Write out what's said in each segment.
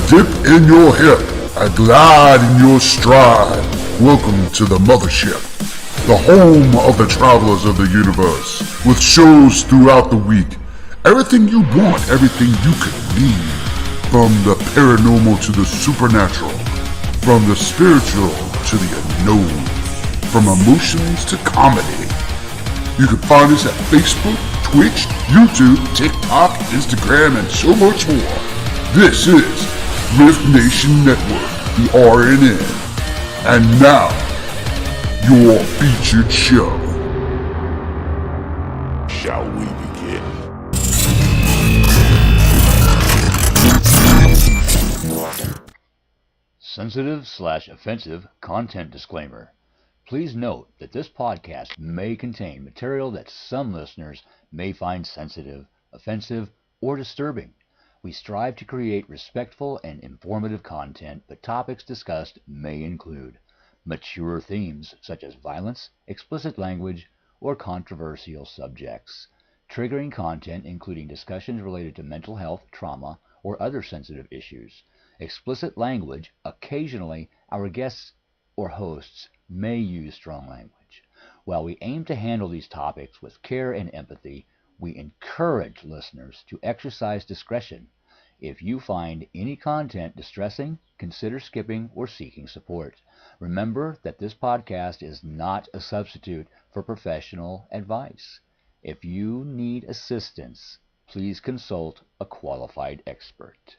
dip in your hip and glide in your stride. Welcome to the mothership, the home of the travelers of the universe, with shows throughout the week. Everything you want, everything you could need. From the paranormal to the supernatural, from the spiritual to the unknown, from emotions to comedy. You can find us at Facebook, Twitch, YouTube, TikTok, Instagram, and so much more. This is Rift Nation Network, the RNN. And now, your featured show. Shall we begin? Sensitive/offensive content disclaimer. Please note that this podcast may contain material that some listeners may find sensitive, offensive, or disturbing. We strive to create respectful and informative content, but topics discussed may include mature themes such as violence, explicit language, or controversial subjects, triggering content including discussions related to mental health, trauma, or other sensitive issues, explicit language. Occasionally, our guests or hosts may use strong language. While we aim to handle these topics with care and empathy, we encourage listeners to exercise discretion. If you find any content distressing, consider skipping or seeking support. Remember that this podcast is not a substitute for professional advice. If you need assistance, please consult a qualified expert.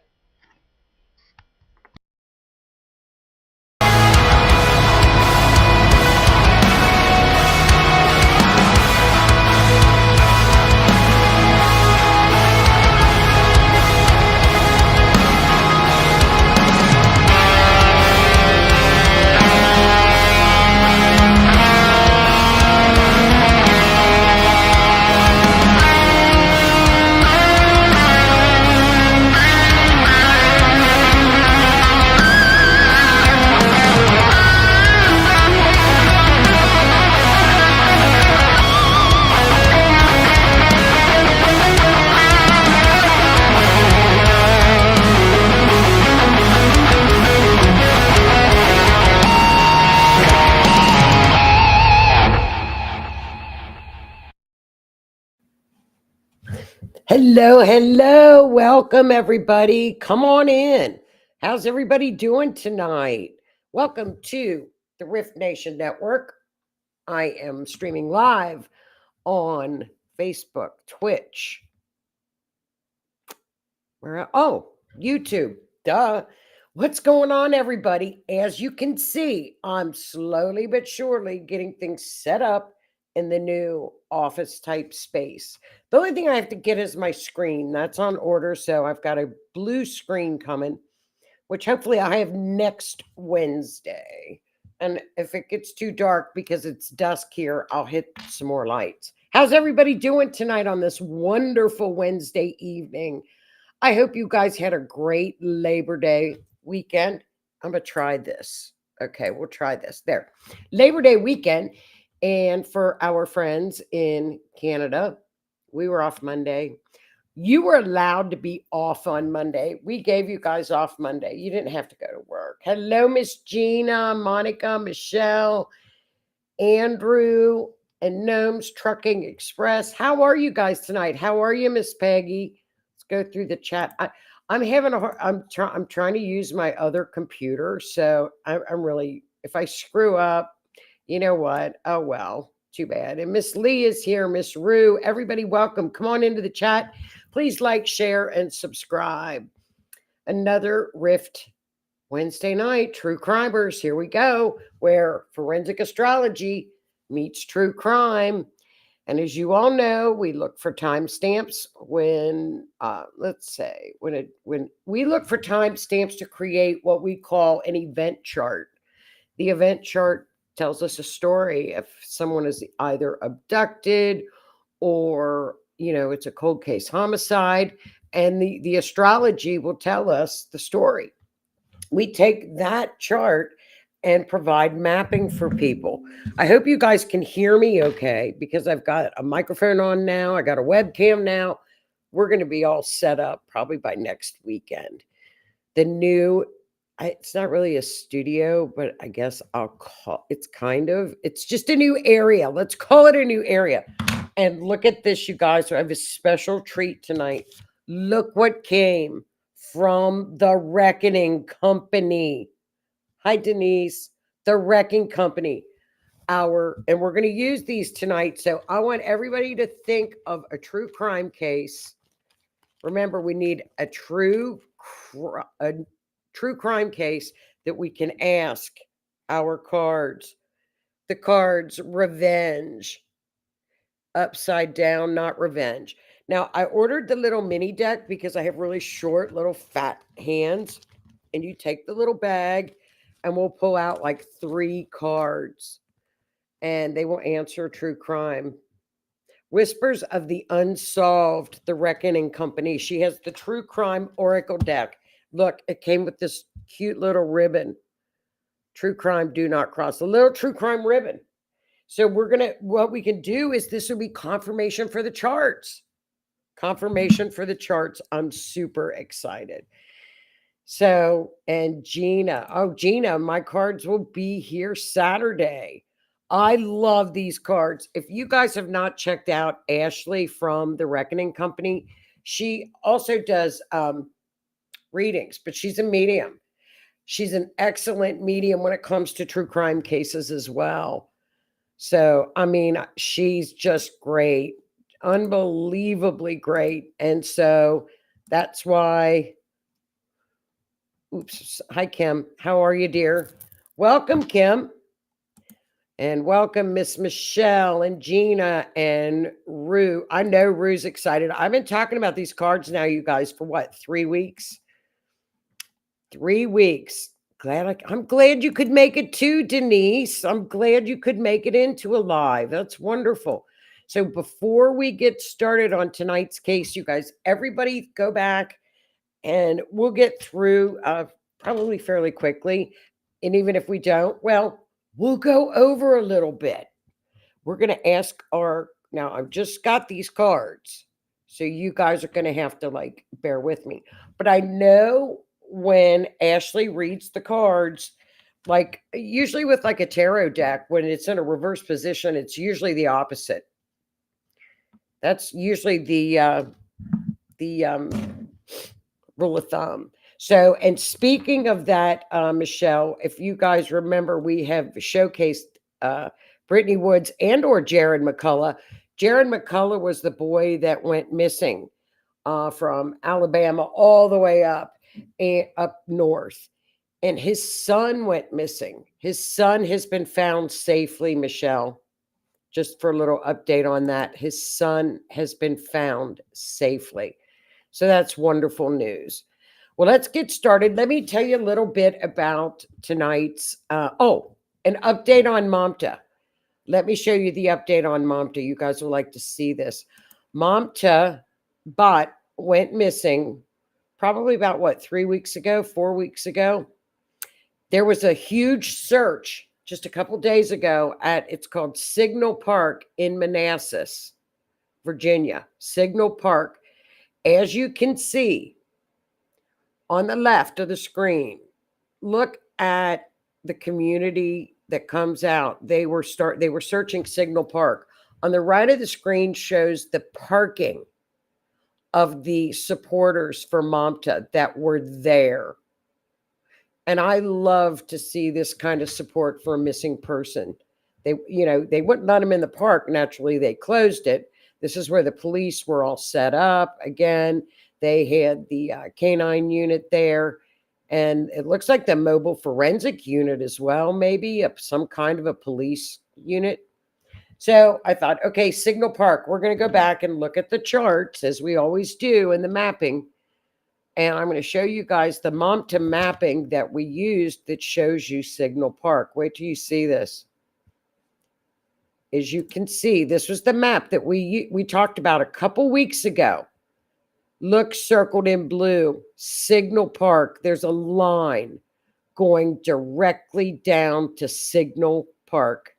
Hello. Welcome, everybody. Come on in. How's everybody doing tonight? Welcome to the Rift Nation Network. I am streaming live on Facebook, Twitch. YouTube. Duh. What's going on, everybody? As you can see, I'm slowly but surely getting things set up in the new office type space. The only thing I have to get is my screen. That's on order. So I've got a blue screen coming, which hopefully I have next Wednesday. And if it gets too dark because it's dusk here, I'll hit some more lights. How's everybody doing tonight on this wonderful Wednesday evening? I hope you guys had a great Labor Day weekend. I'm going to try this. Okay, we'll try this. There. Labor Day weekend. And for our friends in Canada, we were off Monday. You were allowed to be off on Monday. We gave you guys off Monday. You didn't have to go to work. Hello, Miss Gina, Monica, Michelle, Andrew, and Gnomes Trucking Express. How are you guys tonight? How are you, Miss Peggy? Let's go through the chat. I'm having a hard. I'm trying to use my other computer, so I'm really. If I screw up, you know what? Oh, well, too bad. And Miss Lee is here. Miss Rue, everybody welcome. Come on into the chat. Please like, share, and subscribe. Another Rift Wednesday night, True Crimers. Here we go, where forensic astrology meets true crime. And as you all know, we look for timestamps when we look for timestamps to create what we call an event chart. The event chart tells us a story if someone is either abducted or, it's a cold case homicide, and the astrology will tell us the story. We take that chart and provide mapping for people. I hope you guys can hear me okay, because I've got a microphone on now. I got a webcam now. We're going to be all set up probably by next weekend. the new, it's not really a studio, but I guess it's just a new area. Let's call it a new area. And look at this, you guys. I have a special treat tonight. Look what came from the Reckoning Company. Hi, Denise. The Wrecking Company. And we're going to use these tonight. So I want everybody to think of a true crime case. Remember, we need a true crime case that we can ask our cards. The cards, revenge, upside down, not revenge. Now, I ordered the little mini deck because I have really short, little fat hands. And you take the little bag and we'll pull out like 3 cards. And they will answer true crime. Whispers of the Unsolved, the Reckoning Company. She has the True Crime Oracle deck. Look, it came with this cute little ribbon. True crime, do not cross. The little true crime ribbon. So what we can do is this will be confirmation for the charts. Confirmation for the charts. I'm super excited. So, and Gina. Oh, Gina, my cards will be here Saturday. I love these cards. If you guys have not checked out Ashley from the Reckoning Company, she also does readings, but she's a medium. She's an excellent medium when it comes to true crime cases as well. So, I mean, she's just great, unbelievably great. And so that's why, oops. Hi, Kim. How are you, dear? Welcome, Kim. And welcome, Miss Michelle and Gina and Rue. I know Rue's excited. I've been talking about these cards now, you guys, for what, 3 weeks? 3 weeks. I'm glad you could make it too, Denise. I'm glad you could make it into a live. That's wonderful. So before we get started on tonight's case, you guys, everybody go back and we'll get through probably fairly quickly. And even if we don't, well, we'll go over a little bit. We're going to ask now I've just got these cards. So you guys are going to have to bear with me. But I know when Ashley reads the cards, usually with a tarot deck, when it's in a reverse position, it's usually the opposite. That's usually the rule of thumb. So, and speaking of that, Michelle, if you guys remember, we have showcased Brittany Woods or Jared McCullough. Jared McCullough was the boy that went missing from Alabama all the way up north. And his son went missing. His son has been found safely, Michelle. Just for a little update on that. His son has been found safely. So that's wonderful news. Well, let's get started. Let me tell you a little bit about tonight's, an update on Mamta. Let me show you the update on Mamta. You guys will like to see this. Mamta bot went missing probably about 3 weeks ago, 4 weeks ago. There was a huge search just a couple days ago it's called Signal Park in Manassas, Virginia. Signal Park. As you can see, on the left of the screen, look at the community that comes out. They were searching Signal Park. On the right of the screen shows the parking of the supporters for Mamta that were there. And I love to see this kind of support for a missing person. They wouldn't let them in the park. Naturally, they closed it. This is where the police were all set up. Again, they had the canine unit there, and it looks like the mobile forensic unit as well, maybe some kind of a police unit. So I thought, okay, Signal Park, we're going to go back and look at the charts as we always do in the mapping. And I'm going to show you guys the Mamta mapping that we used that shows you Signal Park. Wait till you see this. As you can see, this was the map that we talked about a couple weeks ago. Look, circled in blue, Signal Park. There's a line going directly down to Signal Park.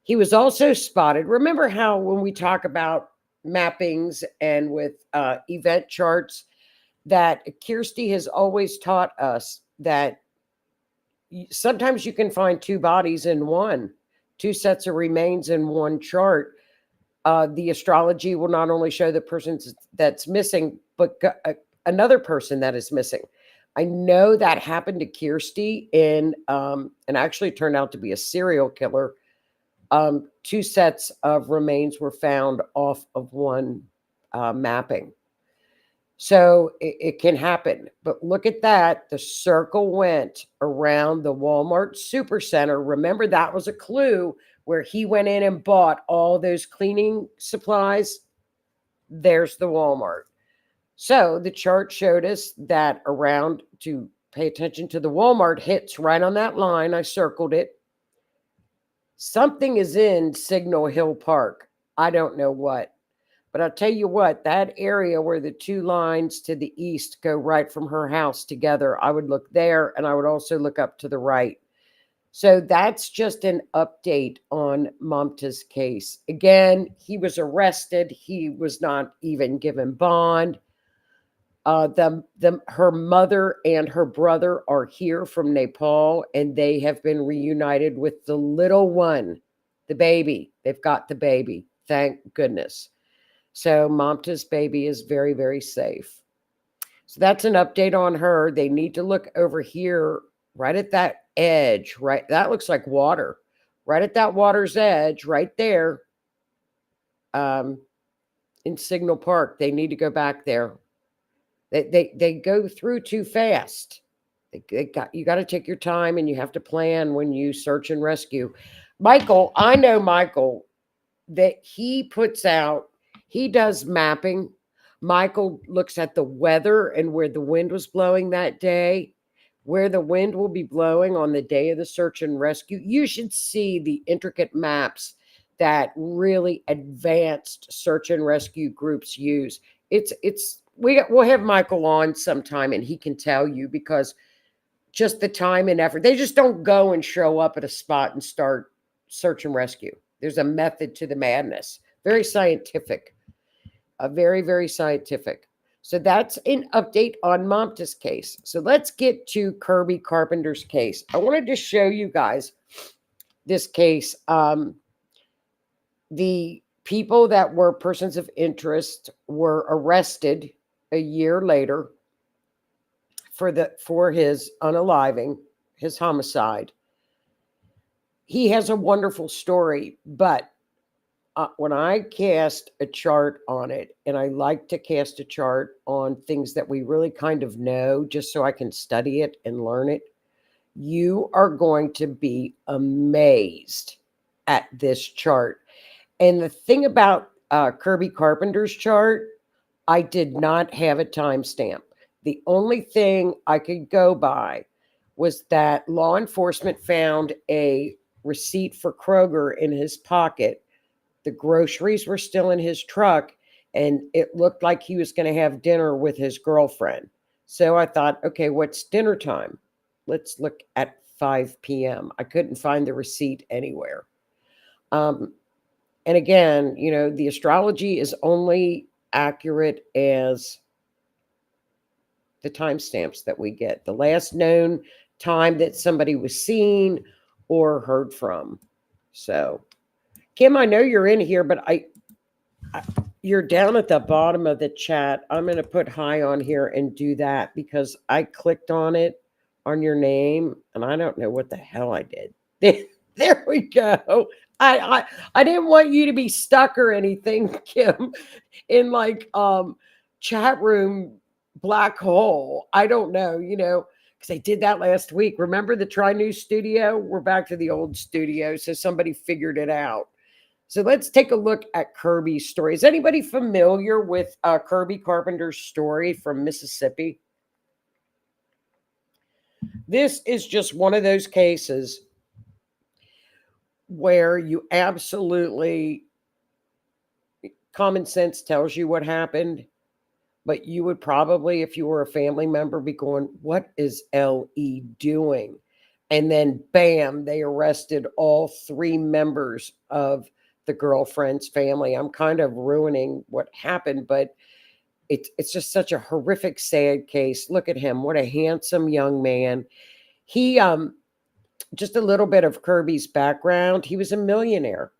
He was also spotted. Remember how when we talk about mappings and with event charts, that Kirsty has always taught us that sometimes you can find two bodies in one, two sets of remains in one chart. The astrology will not only show the person that's missing, but another person that is missing. I know that happened to Kirsty and actually turned out to be a serial killer. Two sets of remains were found off of one mapping. So it can happen. But look at that. The circle went around the Walmart Supercenter. Remember, that was a clue where he went in and bought all those cleaning supplies. There's the Walmart. So the chart showed us that around, to pay attention to the Walmart, hits right on that line. I circled it. Something is in Signal Hill Park. I don't know what. But I'll tell you what, that area where the two lines to the east go right from her house together, I would look there, and I would also look up to the right. So that's just an update on Mamta's case. Again, he was arrested. He was not even given bond. Her mother and her brother are here from Nepal, and they have been reunited with the little one, the baby. They've got the baby. Thank goodness. So Mamta's baby is very, very safe. So that's an update on her. They need to look over here, right at that edge, right? That looks like water. Right at that water's edge, right there, in Signal Park. They need to go back there. They go through too fast. You got to take your time, and you have to plan when you search and rescue. Michael, I know Michael, that he does mapping. Michael looks at the weather and where the wind was blowing that day, where the wind will be blowing on the day of the search and rescue. You should see the intricate maps that really advanced search and rescue groups use. We'll have Michael on sometime, and he can tell you, because just the time and effort. They just don't go and show up at a spot and start search and rescue. There's a method to the madness. Very scientific. Very, very scientific. So that's an update on Mamta's case. So let's get to Kirby Carpenter's case. I wanted to show you guys this case. The people that were persons of interest were arrested a year later for his unaliving, his homicide. He has a wonderful story, but when I cast a chart on it, and I like to cast a chart on things that we really kind of know, just so I can study it and learn it, you are going to be amazed at this chart. And the thing about Kirby Carpenter's chart, I did not have a timestamp. The only thing I could go by was that law enforcement found a receipt for Kroger in his pocket. The groceries were still in his truck, and it looked like he was going to have dinner with his girlfriend. So I thought, okay, what's dinner time? Let's look at 5 p.m. I couldn't find the receipt anywhere. And again, the astrology is only accurate as the timestamps that we get, the last known time that somebody was seen or heard from. So, Kim, I know you're in here, but you're down at the bottom of the chat. I'm going to put hi on here and do that, because I clicked on it on your name, and I don't know what the hell I did. There we go. I didn't want you to be stuck or anything, Kim, in chat room black hole. I don't know, because I did that last week. Remember the Try New Studio? We're back to the old studio, so somebody figured it out. So let's take a look at Kirby's story. Is anybody familiar with Kirby Carpenter's story from Mississippi? This is just one of those cases where you absolutely, common sense tells you what happened, but you would probably, if you were a family member, be going, what is L.E. doing? And then, bam, they arrested all 3 members of the girlfriend's family. I'm kind of ruining what happened, but it's just such a horrific, sad case. Look at him. What a handsome young man. He, just a little bit of Kirby's background. He was a millionaire.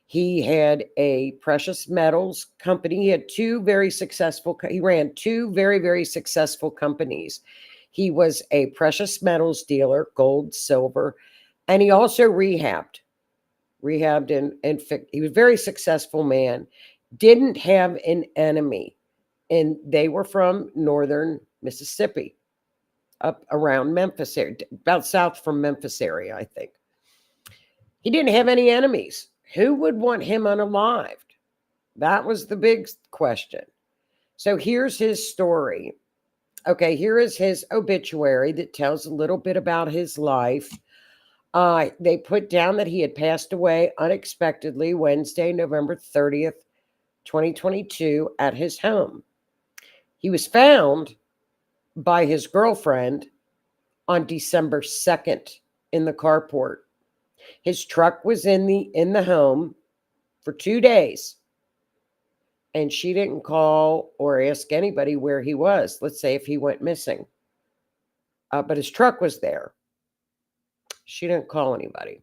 He had a precious metals company. He had he ran two very, very successful companies. He was a precious metals dealer, gold, silver, and he also rehabbed and he was a very successful man. Didn't have an enemy, and they were from northern Mississippi, up around Memphis area, about south from Memphis area, I think. He didn't have any enemies. Who would want him unalived? That was the big question. So here's his story. Okay, here is his obituary that tells a little bit about his life. They put down that he had passed away unexpectedly Wednesday, November 30th, 2022, at his home. He was found by his girlfriend on December 2nd in the carport. His truck was in the home for 2 days, and she didn't call or ask anybody where he was. Let's say if he went missing. But his truck was there. She didn't call anybody.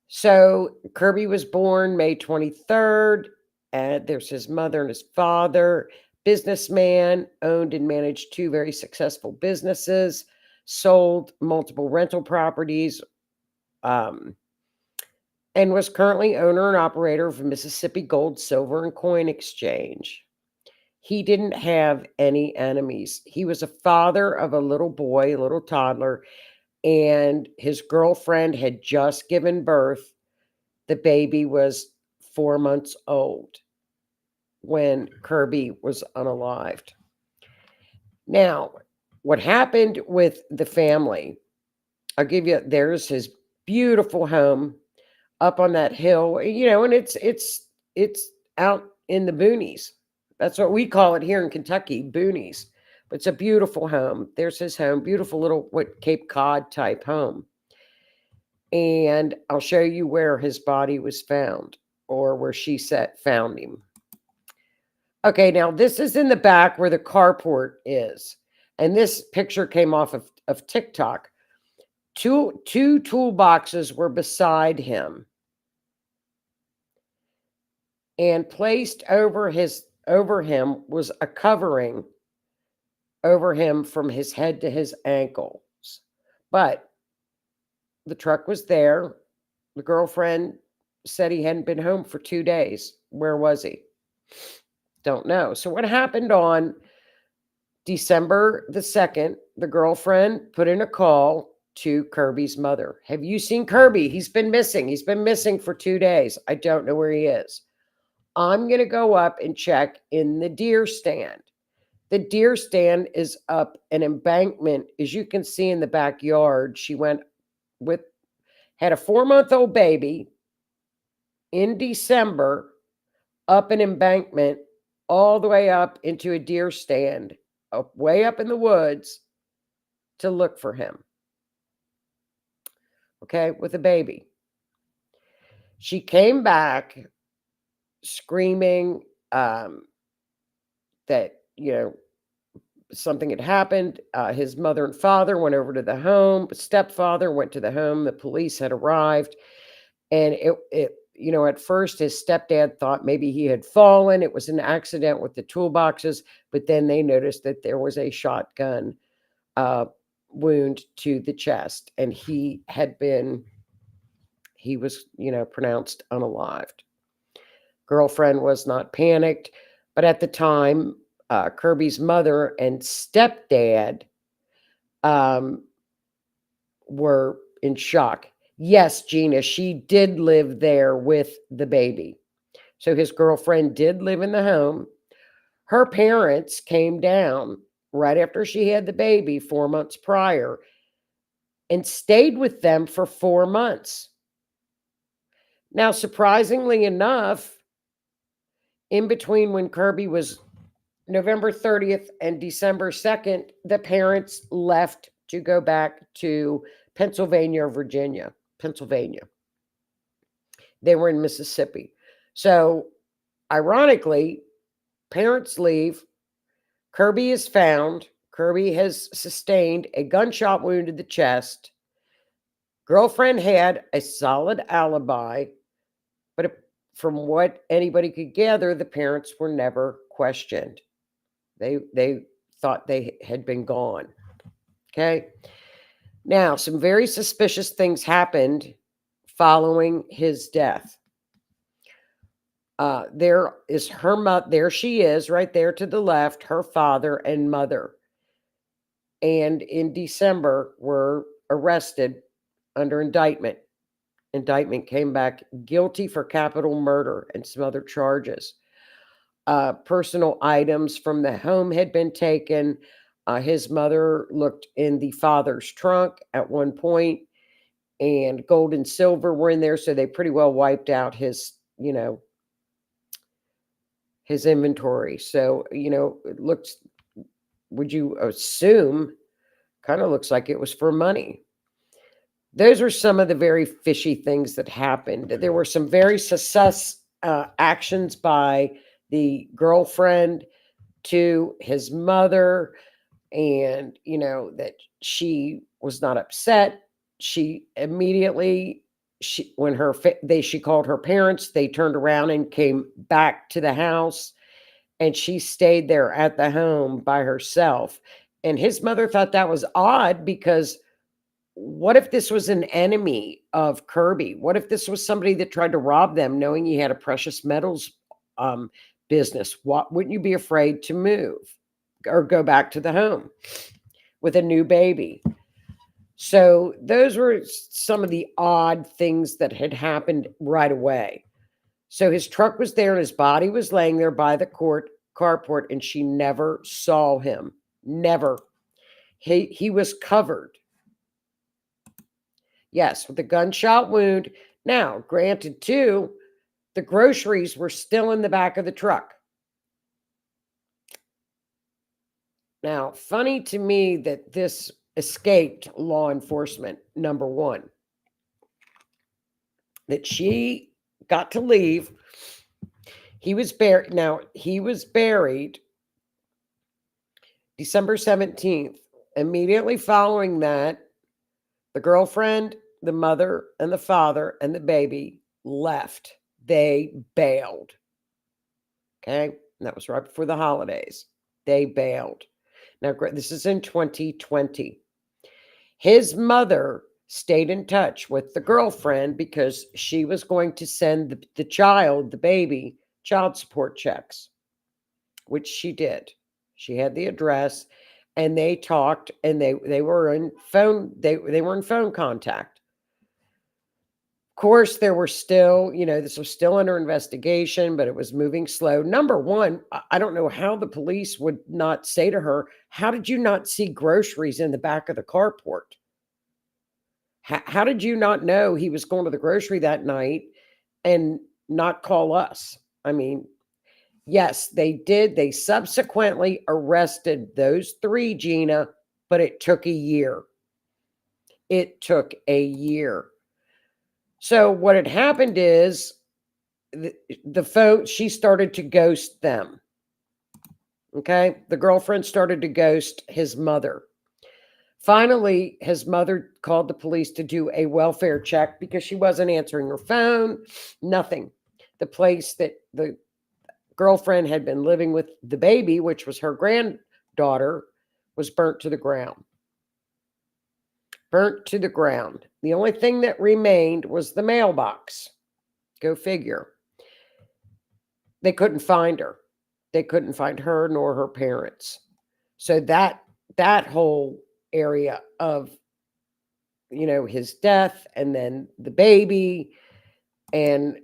So Kirby was born May 23rd. And there's his mother and his father. Businessman, owned and managed two very successful businesses, sold multiple rental properties, and was currently owner and operator of Mississippi Gold, Silver, and Coin Exchange. He didn't have any enemies. He was a father of a little boy, a little toddler, and his girlfriend had just given birth. The baby was 4 months old when Kirby was unalived. Now, what happened with the family, I'll give you, there's his beautiful home up on that hill, and it's out in the boonies. That's what we call it here in Kentucky, boonies. But it's a beautiful home. There's his home, beautiful little Cape Cod type home. And I'll show you where his body was found, or where she found him. Okay, now this is in the back where the carport is. And this picture came off of TikTok. Two toolboxes were beside him. And placed over him was a covering over him from his head to his ankles. But the truck was there. The girlfriend said he hadn't been home for 2 days. Where was he? Don't know. So what happened on December the 2nd, the girlfriend put in a call to Kirby's mother. Have you seen Kirby? He's been missing. He's been missing for 2 days. I don't know where he is. I'm going to go up and check in the deer stand. The deer stand is up an embankment. As you can see in the backyard, she had a 4-month-old baby in December, up an embankment all the way up into a deer stand, way up in the woods, to look for him. Okay, with a baby. She came back screaming that, something had happened. His mother and father went over to the home. Stepfather went to the home. The police had arrived. And at first his stepdad thought maybe he had fallen. It was an accident with the toolboxes. But then they noticed that there was a shotgun wound to the chest. And he was pronounced unalived. Girlfriend was not panicked. But at the time, Kirby's mother and stepdad were in shock. Yes, Gina, she did live there with the baby. So his girlfriend did live in the home. Her parents came down right after she had the baby 4 months prior and stayed with them for 4 months. Now, surprisingly enough, in between when Kirby was November 30th and December 2nd, the parents left to go back to Pennsylvania or Virginia. Pennsylvania. They were in Mississippi. So, ironically, Parents leave. Kirby is found. Kirby has sustained a gunshot wound to the chest. Girlfriend had a solid alibi, but from what anybody could gather, the parents were never questioned. They thought they had been gone. Okay. Now, some very suspicious things happened following his death. There is her mother. There she is, right there to the left, her father and mother. And in December, were arrested under indictment. Indictment came back guilty for capital murder and some other charges. Personal items from the home had been taken. His mother looked in the father's trunk at one point, and gold and silver were in there, so they pretty well wiped out his, his inventory. So, it looks, would you assume, kind of looks like it was for money. Those are some of the very fishy things that happened. There were some very suspicious actions by the girlfriend to his mother, and that she was not upset. She immediately, she called her parents. They turned around and came back to the house, and she stayed there at the home by herself. And his mother thought that was odd, because what if this was an enemy of Kirby? What if this was somebody that tried to rob them, knowing he had a precious metals business? Wouldn't you be afraid to move or go back to the home with a new baby? So those were some of the odd things that had happened right away. So his truck was there and his body was laying there by the carport, and she never saw him. Never. He was covered. Yes, with a gunshot wound. Now, granted, too, the groceries were still in the back of the truck. Now, funny to me that this escaped law enforcement, number one. That she got to leave. He was buried. Now, he was buried December 17th. Immediately following that, the girlfriend, the mother, and the father, and the baby left. They bailed. Okay? And that was right before the holidays. They bailed. Now, this is in 2020. His mother stayed in touch with the girlfriend because she was going to send the child, the baby, child support checks, which she did. She had the address, and they talked, and they were in phone. They were in phone contact. Of course, there were still, this was still under investigation, but it was moving slow. Number one, I don't know how the police would not say to her, "How did you not see groceries in the back of the carport? How did you not know he was going to the grocery that night and not call us?" I mean, yes, they did. They subsequently arrested those three, Gina, but it took a year. It took a year. So what had happened is the phone, she started to ghost them. Okay? The girlfriend started to ghost his mother. Finally, his mother called the police to do a welfare check because she wasn't answering her phone, nothing. The place that the girlfriend had been living with the baby, which was her granddaughter, was burnt to the ground. Burnt to the ground. The only thing that remained was the mailbox. Go figure. They couldn't find her. They couldn't find her nor her parents. So that whole area of, his death, and then the baby, and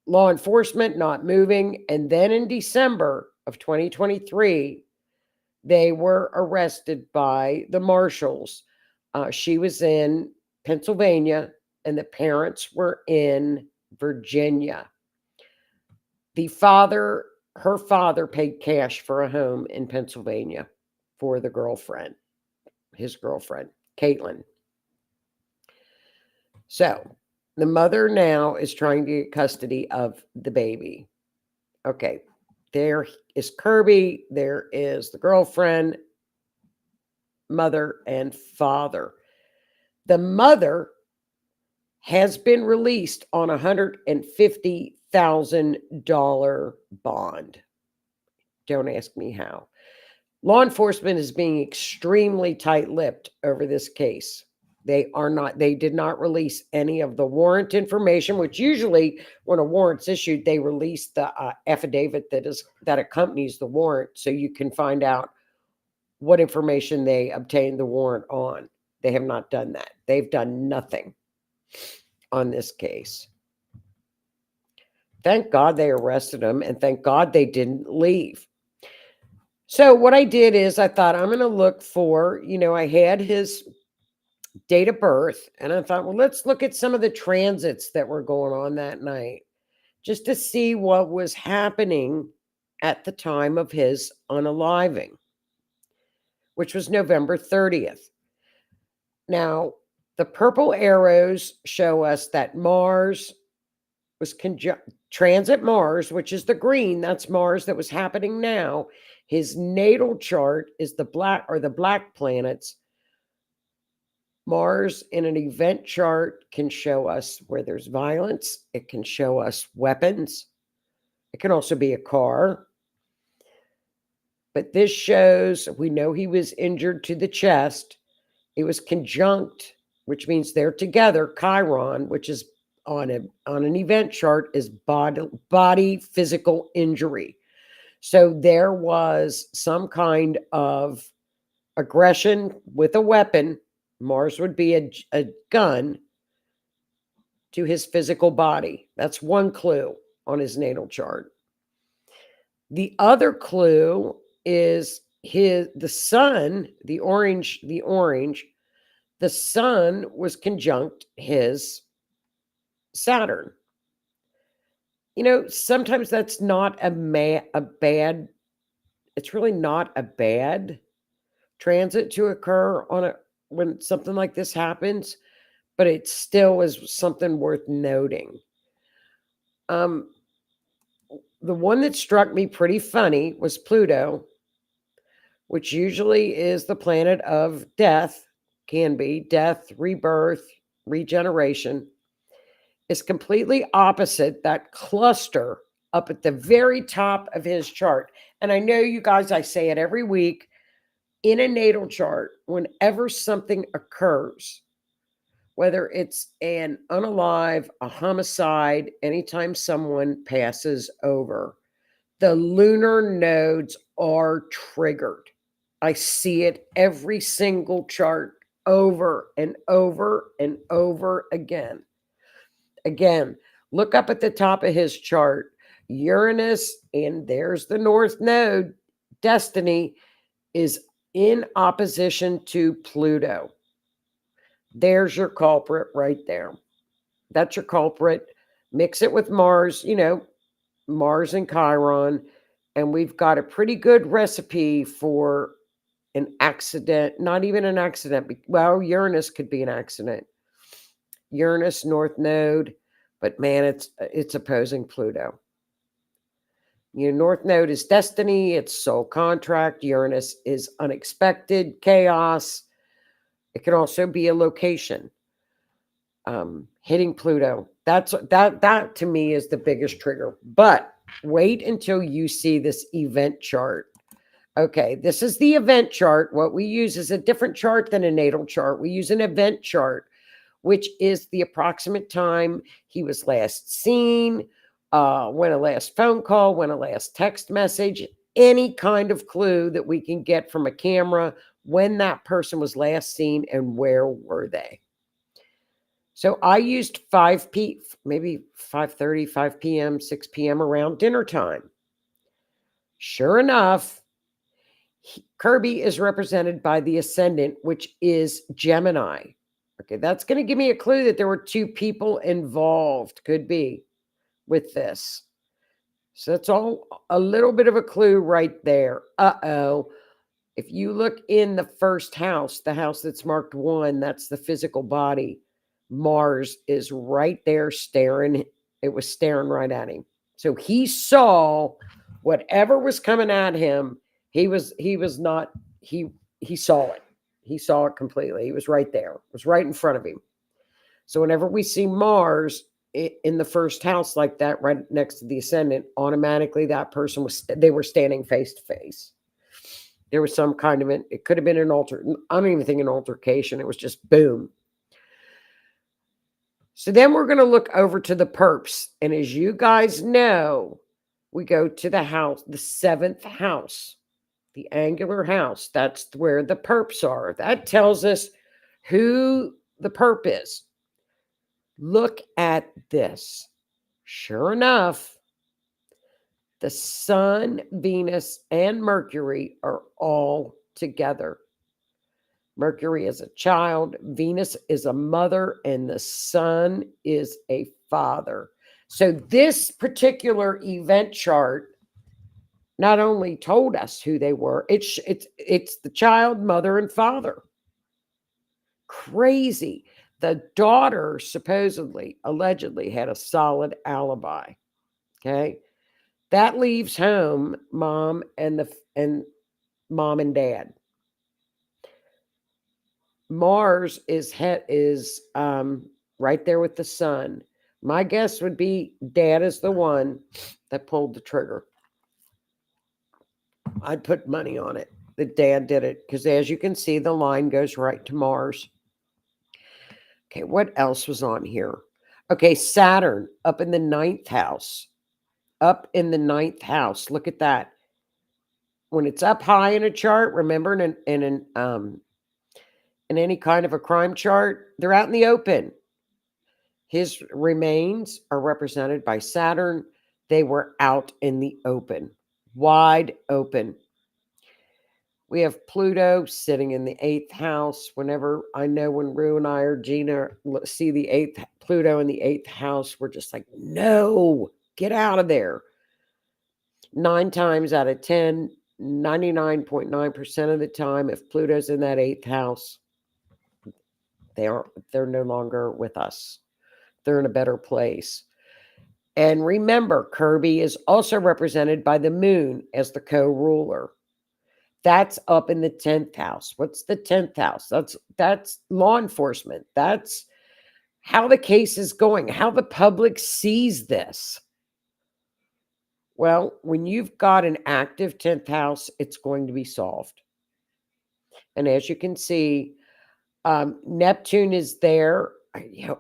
law enforcement not moving. And then in December of 2023, they were arrested by the marshals. She was in Pennsylvania, and the parents were in Virginia. Her father paid cash for a home in Pennsylvania for the girlfriend, his girlfriend, Caitlin. So the mother now is trying to get custody of the baby. Okay. There is Kirby. There is the girlfriend, mother, and father. The mother has been released on a $150,000 bond. Don't ask me how. Law enforcement is being extremely tight-lipped over this case. They did not release any of the warrant information, which usually when a warrant's issued, they release the affidavit that accompanies the warrant so you can find out what information they obtained the warrant on. They have not done that. They've done nothing on this case. Thank God they arrested him, and thank God they didn't leave. So what I did is I thought I'm going to look for, I had his date of birth, and I thought, well, let's look at some of the transits that were going on that night just to see what was happening at the time of his unaliving, which was November 30th. Now, the purple arrows show us that Mars was transit Mars, which is the green. That's Mars that was happening now. His natal chart is the black planets. Mars in an event chart can show us where there's violence. It can show us weapons. It can also be a car. But this shows, we know he was injured to the chest. It was conjunct, which means they're together. Chiron, which is on an event chart, is body physical injury. So there was some kind of aggression with a weapon. Mars would be a gun to his physical body. That's one clue on his natal chart. The other clue is the sun, the orange, the sun was conjunct his Saturn. Sometimes that's not a bad, it's really not a bad transit to occur when something like this happens, but it still is something worth noting. The one that struck me pretty funny was Pluto, which usually is the planet of death, can be death, rebirth, regeneration, is completely opposite that cluster up at the very top of his chart. And I know you guys, I say it every week, in a natal chart, whenever something occurs, whether it's an unalive, a homicide, anytime someone passes over, the lunar nodes are triggered. I see it every single chart over and over and over again. Again, look up at the top of his chart. Uranus, and there's the North Node, Destiny, is in opposition to Pluto. There's your culprit right there. That's your culprit. Mix it with Mars, Mars and Chiron, and we've got a pretty good recipe for an accident. Not even an accident. Well, Uranus could be an accident. Uranus, North Node, but man, it's opposing Pluto. North Node is destiny, it's soul contract. Uranus is unexpected chaos. It can also be a location. Hitting Pluto. That to me is the biggest trigger. But wait until you see this event chart. Okay, this is the event chart. What we use is a different chart than a natal chart. We use an event chart, which is the approximate time he was last seen, when a last phone call, when a last text message, any kind of clue that we can get from a camera when that person was last seen and where were they. So I used maybe 5:30, 5 p.m., 6 p.m. around dinner time. Sure enough, Kirby is represented by the ascendant, which is Gemini. Okay, that's going to give me a clue that there were two people involved, could be, with this. So that's all a little bit of a clue right there. Uh-oh. If you look in the first house, the house that's marked 1, that's the physical body. Mars is right there staring. It was staring right at him. So he saw Whatever was coming at him, he was not, he saw it. He saw it completely. He was right there. It was right in front of him. So whenever we see Mars in the first house like that, right next to the ascendant, automatically that person they were standing face to face. There was some kind of it could have been I don't even think an altercation. It was just boom. So then we're going to look over to the perps. And as you guys know, we go to the house, the 7th house, the angular house. That's where the perps are. That tells us who the perp is. Look at this. Sure enough, the Sun, Venus, and Mercury are all together. Mercury is a child, Venus is a mother, and the Sun is a father. So this particular event chart not only told us who they were, it's the child, mother, and father. Crazy. The daughter supposedly, allegedly had a solid alibi. Okay. That leaves home mom and mom and dad. Mars is right there with the Sun. My guess would be dad is the one that pulled the trigger. I'd put money on it that dad did it, because as you can see, the line goes right to Mars. Okay, what else was on here? Okay, Saturn up in the 9th house. Up in the 9th house. Look at that. When it's up high in a chart, remember in any kind of a crime chart, they're out in the open. His remains are represented by Saturn. They were out in the open, wide open. We have Pluto sitting in the 8th house. Whenever I know when Rue and I or Gina see the 8th Pluto in the 8th house, we're just like, no, get out of there. 9 times out of 10, 99.9% of the time, if Pluto's in that 8th house, they're no longer with us. They're in a better place. And remember, Kirby is also represented by the moon as the co-ruler. That's up in the 10th house. What's the 10th house? That's law enforcement. That's how the case is going, how the public sees this. Well, when you've got an active 10th house, it's going to be solved. And as you can see, Neptune is there. I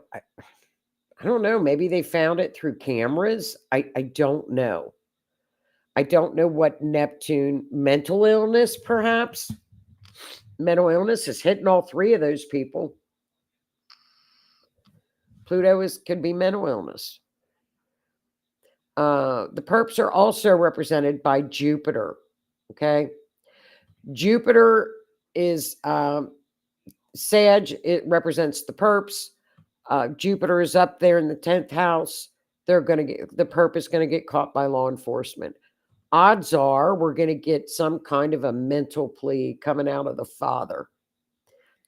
don't know. Maybe they found it through cameras. I don't know. I don't know what Neptune, mental illness, perhaps. Mental illness is hitting all 3 of those people. Pluto could be mental illness. The perps are also represented by Jupiter. Okay. Jupiter is Sag. It represents the perps. Jupiter is up there in the 10th house. The perp is going to get caught by law enforcement. Odds are we're going to get some kind of a mental plea coming out of the father.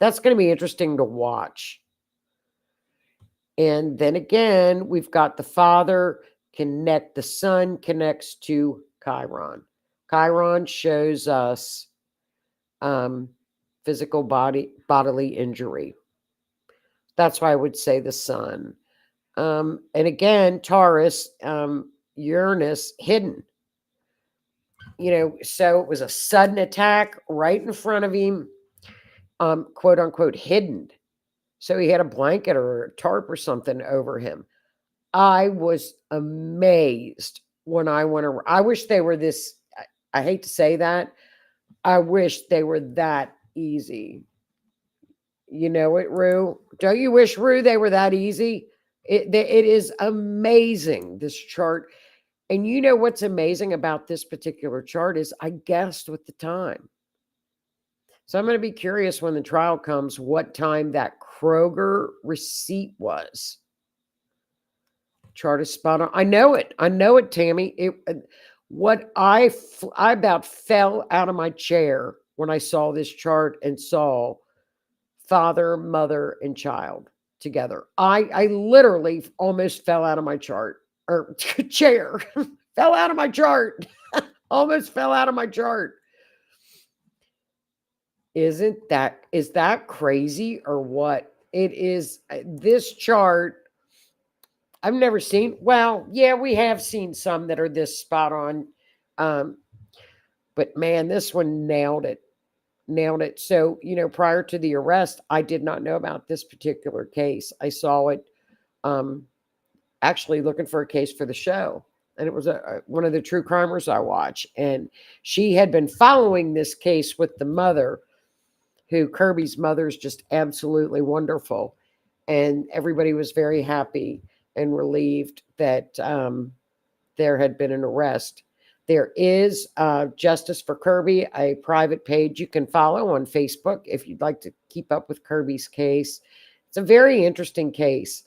That's going to be interesting to watch. And then again, we've got the father the Sun connects to Chiron. Chiron shows us physical bodily injury. That's why I would say the Sun. And again, Taurus, Uranus, hidden. So it was a sudden attack right in front of him, quote unquote, hidden. So he had a blanket or a tarp or something over him. I was amazed when I went around. I wish they were this, I hate to say that. I wish they were that easy. You know it, Rue? Don't you wish, Rue, they were that easy? It is amazing, this chart. And you know what's amazing about this particular chart is I guessed with the time. So I'm going to be curious when the trial comes what time that Kroger receipt was. Chart is spot on. I know it, Tammy. I about fell out of my chair when I saw this chart and saw father, mother, and child together. I literally almost fell out of my chart or chair. Fell out of my chart. Almost fell out of my chart. Is that crazy or what? It is this chart. I've never seen. Well, yeah, we have seen some that are this spot on. But man, this one nailed it. Nailed it. So, prior to the arrest, I did not know about this particular case. I saw it actually looking for a case for the show. And it was one of the true crimers I watch. And she had been following this case with the mother, who Kirby's mother is just absolutely wonderful. And everybody was very happy and relieved that there had been an arrest. There is Justice for Kirby, a private page you can follow on Facebook if you'd like to keep up with Kirby's case. It's a very interesting case.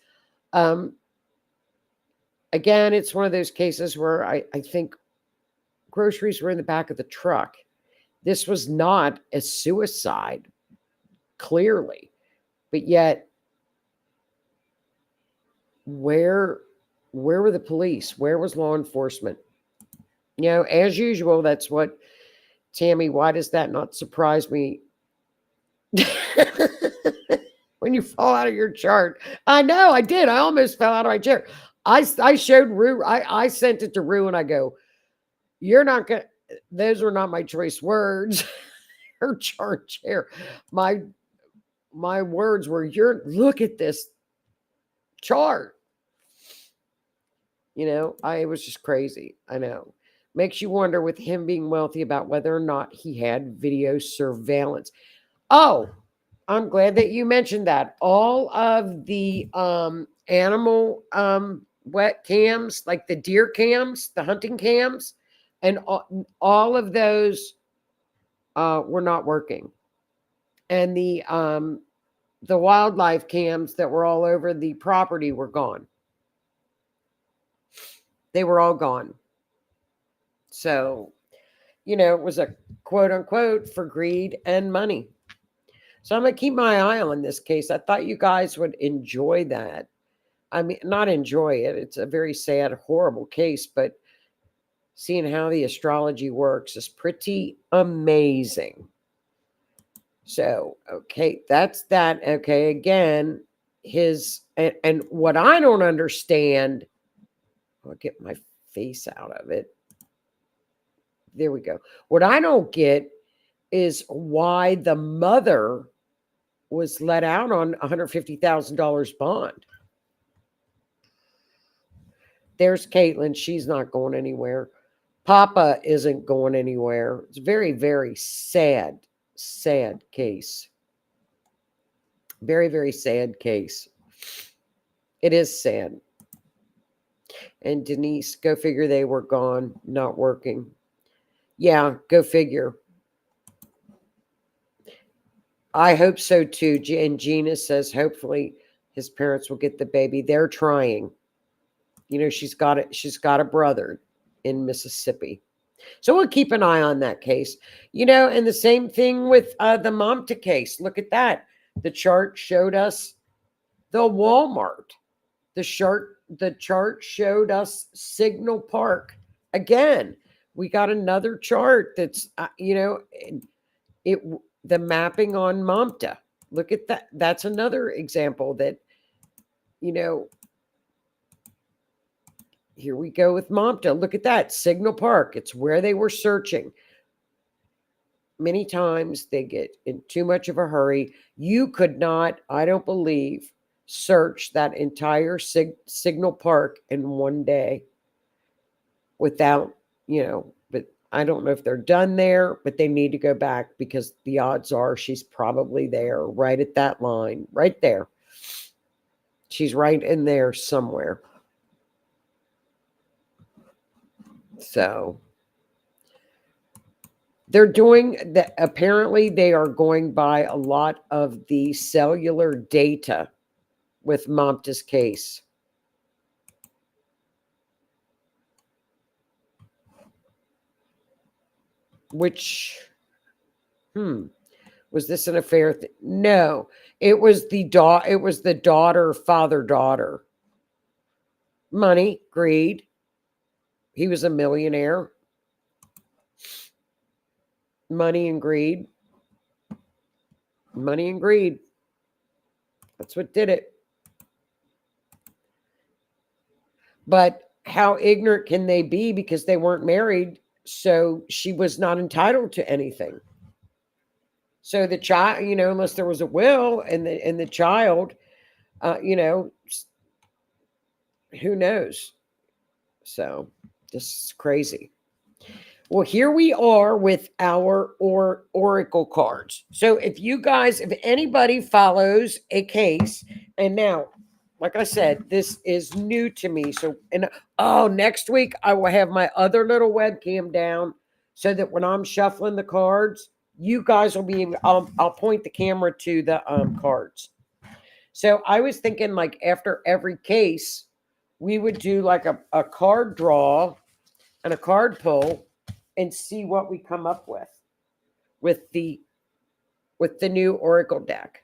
Again, it's one of those cases where I think groceries were in the back of the truck. This was not a suicide, clearly. But yet, where were the police? Where was law enforcement? As usual, that's what, Tammy, why does that not surprise me? When you fall out of your chart. I know, I did. I almost fell out of my chair. I showed Rue, I sent it to Rue and I go, you're not going to, those were not my choice words. Her chart chair. My words were, look at this chart. It was just crazy. I know. Makes you wonder with him being wealthy about whether or not he had video surveillance. Oh, I'm glad that you mentioned that. All of the animal wet cams, like the deer cams, the hunting cams, and all of those were not working. And the wildlife cams that were all over the property were gone. They were all gone. So, it was a quote unquote for greed and money. So I'm going to keep my eye on this case. I thought you guys would enjoy that. I mean, not enjoy it. It's a very sad, horrible case, but seeing how the astrology works is pretty amazing. So, okay, that's that. Okay, again, and what I don't understand, I'll get my face out of it. There we go. What I don't get is why the mother was let out on $150,000 bond. There's Caitlin. She's not going anywhere. Papa isn't going anywhere. It's a very, very sad case. Very, very sad case. It is sad. And Denise, go figure, they were gone, not working. Yeah, go figure. I hope so too. And Gina says hopefully his parents will get the baby. They're trying. She's got a brother in Mississippi. So we'll keep an eye on that case. And the same thing with the Mamta case. Look at that. The chart showed us the Walmart. The chart showed us Signal Park. Again, we got another chart that's, the mapping on Mamta. Look at that. That's another example that, here we go with Mamta. Look at that. Signal Park. It's where they were searching. Many times they get in too much of a hurry. You could not, I don't believe, search that entire Signal Park in one day without, but I don't know if they're done there, but they need to go back because the odds are she's probably there, right at that line, right there. She's right in there somewhere. So they're doing that. Apparently they are going by a lot of the cellular data with Mamta's case. Which, was this an affair? No, it was the daughter, father, daughter. Money, greed. He was a millionaire. Money and greed. Money and greed. That's what did it. But how ignorant can they be because they weren't married? So she was not entitled to anything. So the child, unless there was a will and the child, who knows? So this is crazy. Well, here we are with our oracle cards. So if anybody follows a case, and now, like I said, this is new to me. So, next week I will have my other little webcam down so that when I'm shuffling the cards, you guys will be able, I'll point the camera to the cards. So I was thinking, like, after every case, we would do like a card draw and a card pull and see what we come up with the new oracle deck.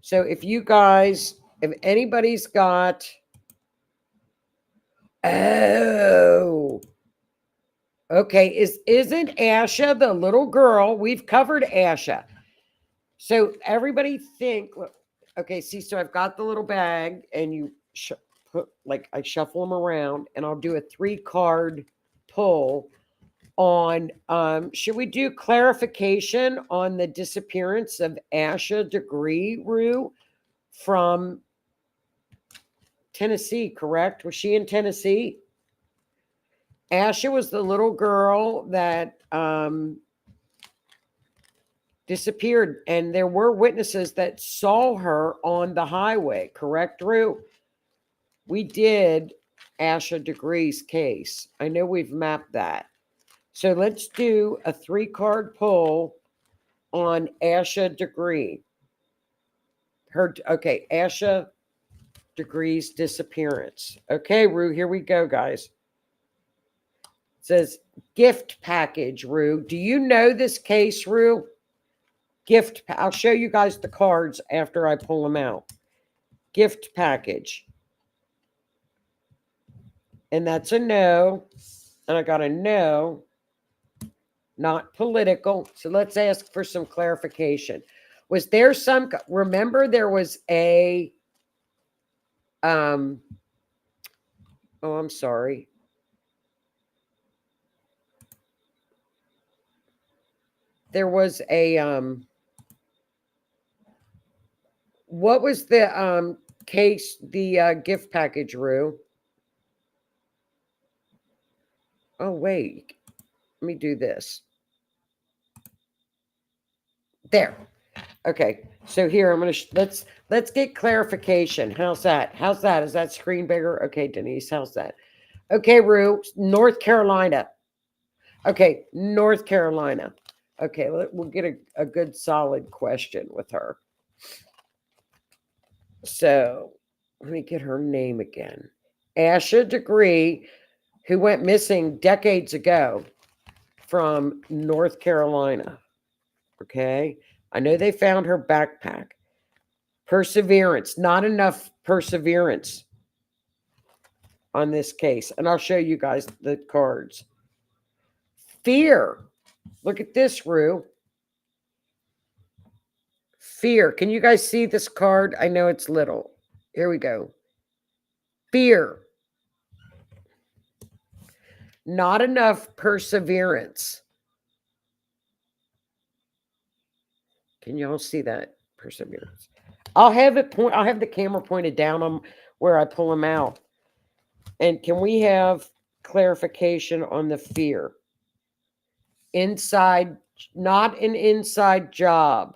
So if anybody's got, okay, isn't Asha the little girl? We've covered Asha. So everybody think, okay, see, so I've got the little bag and you I shuffle them around and I'll do a 3-card pull on, should we do clarification on the disappearance of Asha Degree Rue from Tennessee, correct? Was she in Tennessee? Asha was the little girl that disappeared, and there were witnesses that saw her on the highway, correct, Rue? We did Asha Degree's case. I know we've mapped that. So let's do a 3-card pull on Asha Degree. Asha Degree's disappearance. Okay, Rue, here we go, guys. It says gift package, Rue. Do you know this case, Rue? I'll show you guys the cards after I pull them out. Gift package. And that's a no. And I got a no. Not political. So let's ask for some clarification. Was there remember there was a, I'm sorry. There was a, what was the case, the gift package, Rue? Oh, wait. Let me do this. There. Okay. So here I'm going to let's get clarification. How's that? Is that screen bigger? Okay, Denise, how's that? Okay, Rue, North Carolina. Okay, North Carolina. Okay, we'll get a good solid question with her. So let me get her name again. Asha Degree, who went missing decades ago from North Carolina. Okay. I know they found her backpack. Perseverance. Not enough perseverance on this case. And I'll show you guys the cards. Fear. Look at this, Rue. Fear. Can you guys see this card? I know it's little. Here we go. Fear. Not enough perseverance. Can y'all see that? Perseverance. I'll have the camera pointed down on where I pull them out. And can we have clarification on the fear? Inside, not an inside job.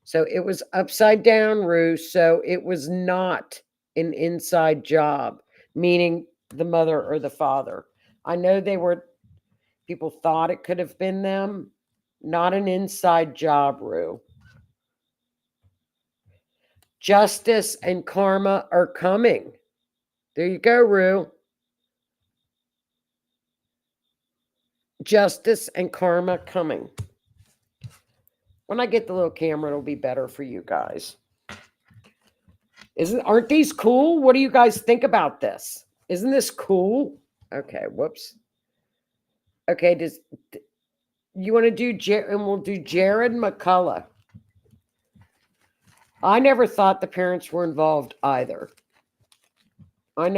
So it was upside down, Rue. So it was not an inside job, meaning the mother or the father. I know people thought it could have been them. Not an inside job, Rue. Justice and karma are coming. There you go, Rue. Justice and karma coming. When I get the little camera, it'll be better for you guys. Aren't these cool? What do you guys think about this? Isn't this cool? Okay, whoops. Okay, you want to do and we'll do Jared McCullough. I never thought the parents were involved either. I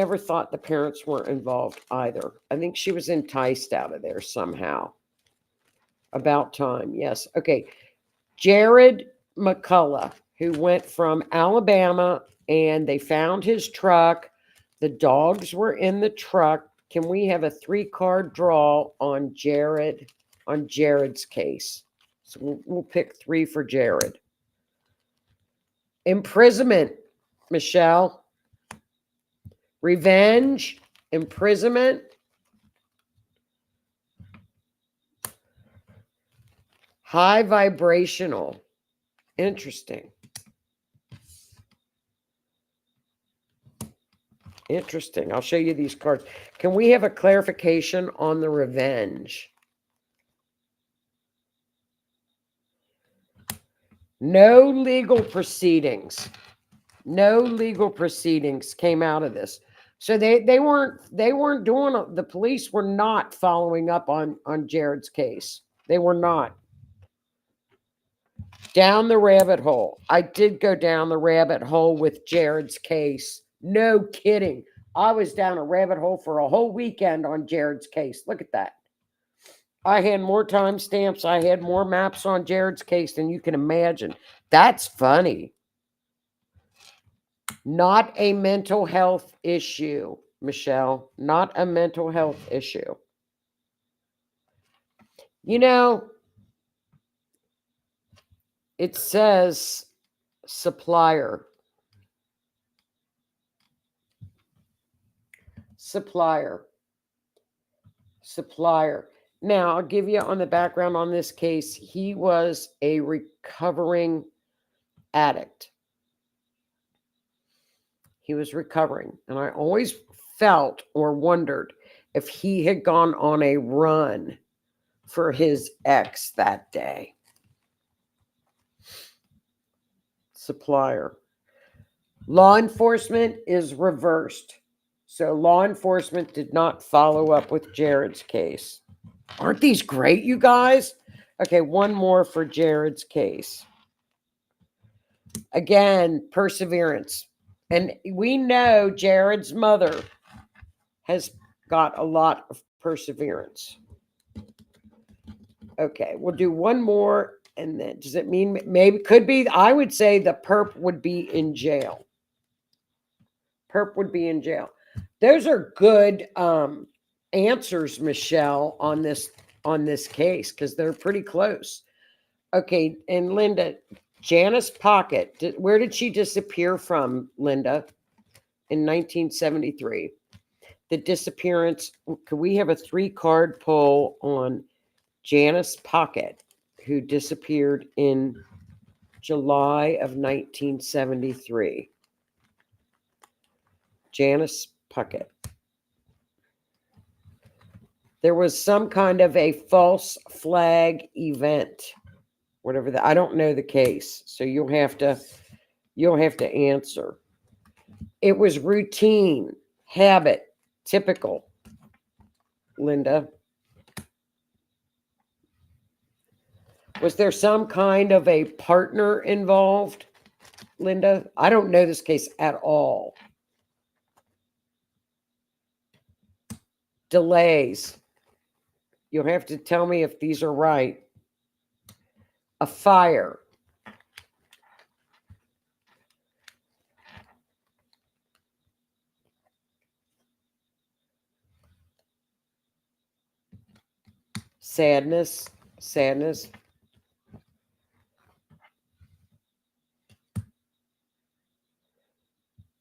think she was enticed out of there somehow. About time, yes. Okay, Jared McCullough, who went from Alabama, and they found his truck. The dogs were in the truck. Can we have a 3-card draw on Jared's case? So we'll pick 3 for Jared. Imprisonment, Michelle. Revenge, imprisonment. High vibrational. Interesting. I'll show you these cards. Can we have a clarification on the revenge? No legal proceedings. Came out of this. So they weren't doing, the police were not following up on Jared's case. They were not. Down the rabbit hole. I did go down the rabbit hole with Jared's case. No kidding. I was down a rabbit hole for a whole weekend on Jared's case. Look at that. I had more timestamps. I had more maps on Jared's case than you can imagine. That's funny. Not a mental health issue, Michelle. Not a mental health issue. You know, it says supplier. Now, I'll give you on the background on this case. He was a recovering addict. He was recovering. And I always felt or wondered if he had gone on a run for his ex that day. Supplier. Law enforcement is reversed. So law enforcement did not follow up with Jared's case. Aren't these great, you guys? Okay, one more for Jared's case. Again, perseverance. And we know Jared's mother has got a lot of perseverance. Okay, we'll do one more. And then does it mean maybe could be? I would say the perp would be in jail. Those are good answers, Michelle, on this case, because they're pretty close. Okay, and Linda, Janice Pocket, where did she disappear from, Linda? In 1973. The disappearance, could we have a 3-card pull on Janice Pocket, who disappeared in July of 1973? Janice Puckett. There was some kind of a false flag event, whatever that. I don't know the case, so you'll have to answer. It was routine, habit, typical. Linda. Was there some kind of a partner involved, Linda? I don't know this case at all. Delays. You'll have to tell me if these are right. A fire. Sadness.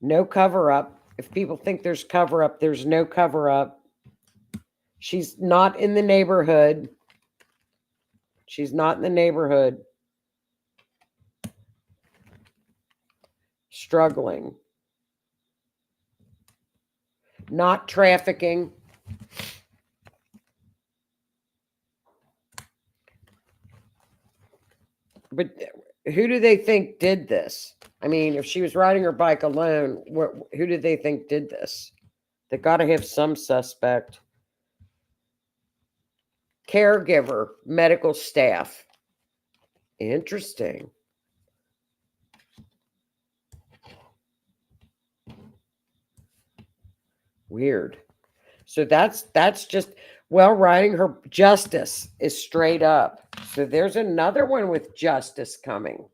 No cover up. If people think there's cover up, there's no cover up. She's not in the neighborhood. Struggling. Not trafficking. But who do they think did this? I mean, if she was riding her bike alone, who do they think did this? They got to have some suspect. Caregiver, medical staff. Interesting. Weird. So that's just, well, writing her justice is straight up. So there's another one with justice coming.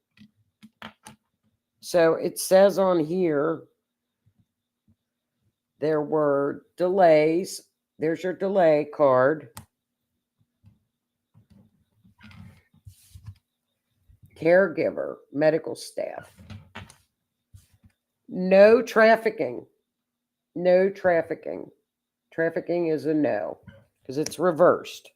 So it says on here, there were delays. There's your delay card. Caregiver, medical staff. No trafficking. No trafficking. Trafficking is a no because it's reversed.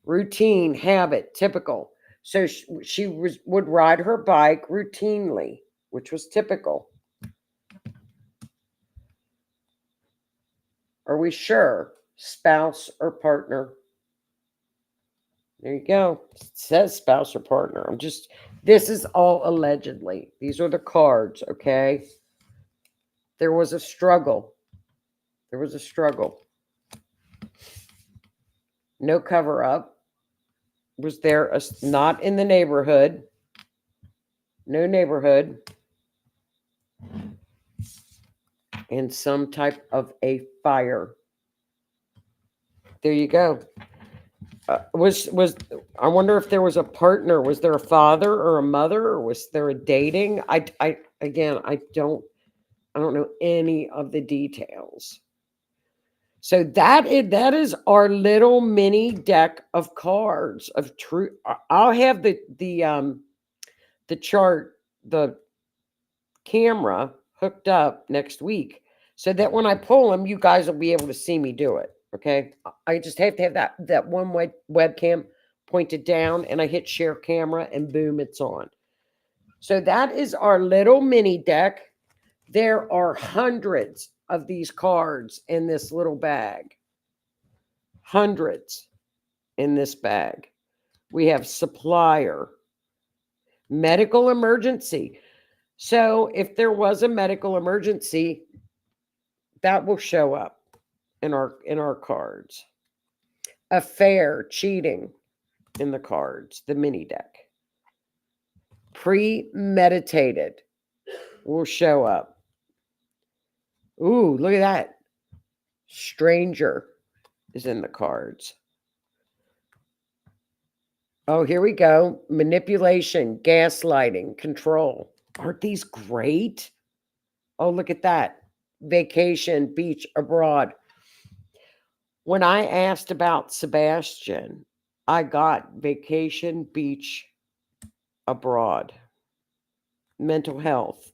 Routine, habit, typical. So she would ride her bike routinely, which was typical. Are we sure? Spouse or partner? There you go. It says spouse or partner. This is all allegedly. These are the cards, okay? There was a struggle. There was a struggle. No cover up. Was there not in the neighborhood? No neighborhood. And some type of a fire. There you go. Was I wonder if there was a partner? Was there a father or a mother, or was there a dating? I don't know any of the details. So that is our little mini deck of cards of true. I'll have the chart, the camera hooked up next week, so that when I pull them, you guys will be able to see me do it. Okay, I just have to have that one webcam pointed down, and I hit share camera, and boom, it's on. So that is our little mini deck. There are hundreds of these cards in this little bag. Hundreds in this bag. We have supplier, medical emergency. So if there was a medical emergency, that will show up in our cards. Affair, cheating in the cards, the mini deck. Premeditated will show up. Ooh, look at that. Stranger is in the cards. Oh, here we go. Manipulation, gaslighting, control. Aren't these great? Oh, look at that. Vacation, beach, abroad. When I asked about Sebastian, I got vacation, beach, abroad. Mental health.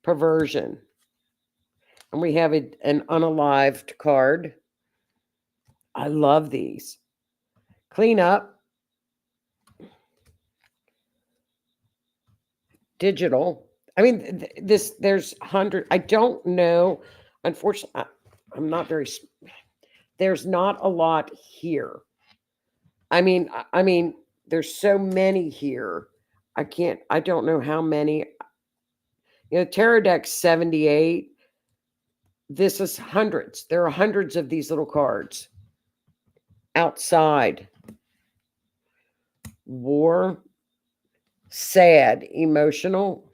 Perversion. And we have an unalived card. I love these. Clean up. Digital. I mean, there's 100. I don't know. Unfortunately, I'm not very. There's not a lot here. I mean, there's so many here. I don't know how many. Tarot deck 78. This is hundreds. There are hundreds of these little cards. Outside. War. Sad. Emotional.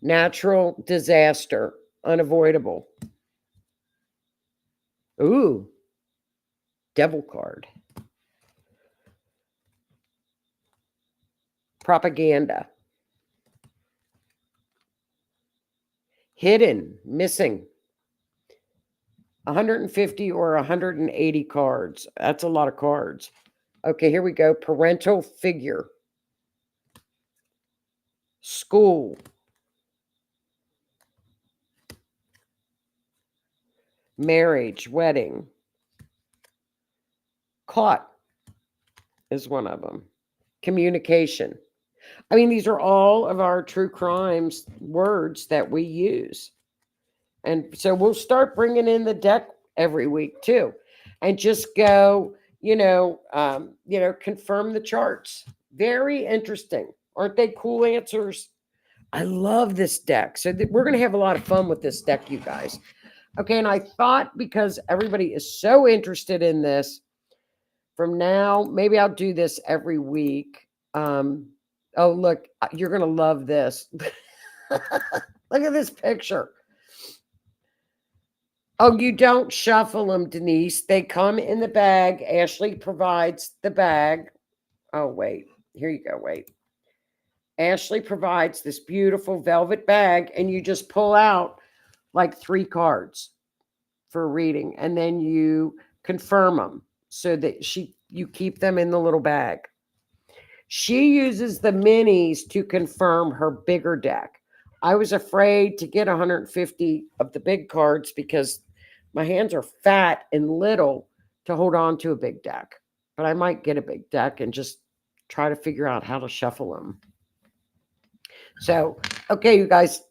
Natural disaster. Unavoidable. Ooh. Devil card. Propaganda. Hidden, missing. 150 or 180 cards. That's a lot of cards. Okay, here we go. Parental figure. School. Marriage, wedding. Caught is one of them. Communication. I mean, these are all of our true crimes words that we use. And so we'll start bringing in the deck every week too. And just go, confirm the charts. Very interesting. Aren't they cool answers? I love this deck. So we're going to have a lot of fun with this deck, you guys. Okay, and I thought because everybody is so interested in this, from now, maybe I'll do this every week. Oh, look, you're going to love this. Look at this picture. Oh, you don't shuffle them, Denise. They come in the bag. Ashley provides the bag. Oh, wait. Here you go. Wait. Ashley provides this beautiful velvet bag, and you just pull out like 3 cards for reading, and then you confirm them so that you keep them in the little bag. She uses the minis to confirm her bigger deck. I was afraid to get 150 of the big cards because my hands are fat and little to hold on to a big deck. But I might get a big deck and just try to figure out how to shuffle them. So, okay, you guys,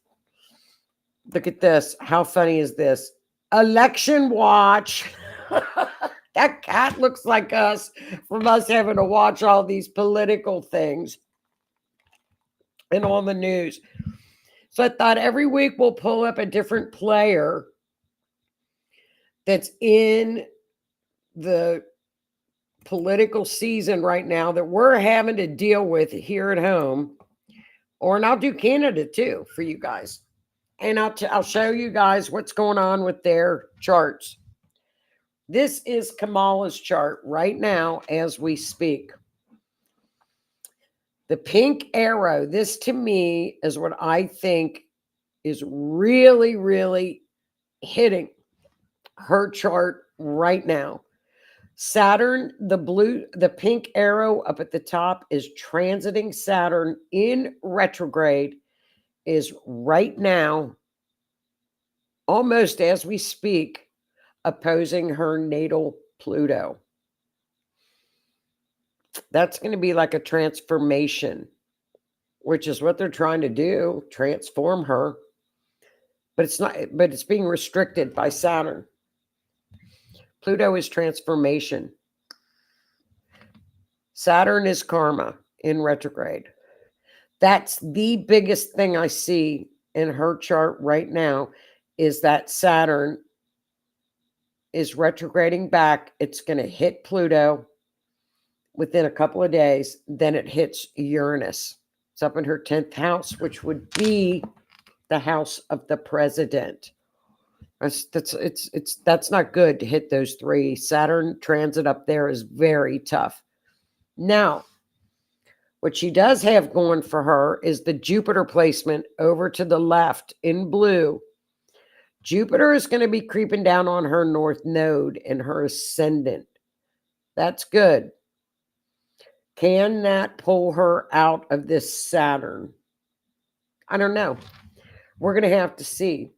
look at this. How funny is this? Election watch. That cat looks like us from us having to watch all these political things and on the news. So I thought every week we'll pull up a different player that's in the political season right now that we're having to deal with here at home. And I'll do Canada too for you guys. And I'll show you guys what's going on with their charts. This is Kamala's chart right now as we speak. The pink arrow, this to me is what I think is really, really hitting her chart right now. Saturn, the pink arrow up at the top is transiting Saturn in retrograde, is right now, almost as we speak, opposing her natal Pluto. That's going to be like a transformation, which is what they're trying to do, transform her. But it's not, but it's being restricted by Saturn. Pluto is transformation. Saturn is karma in retrograde. That's the biggest thing I see in her chart right now, is that Saturn is retrograding back. It's going to hit Pluto within a couple of days. Then it hits Uranus. It's up in her 10th house, which would be the house of the president. That's not good to hit those 3. Saturn transit up there is very tough. Now, what she does have going for her is the Jupiter placement over to the left in blue. Jupiter is going to be creeping down on her north node in her ascendant. That's good. Can that pull her out of this Saturn? I don't know. We're going to have to see.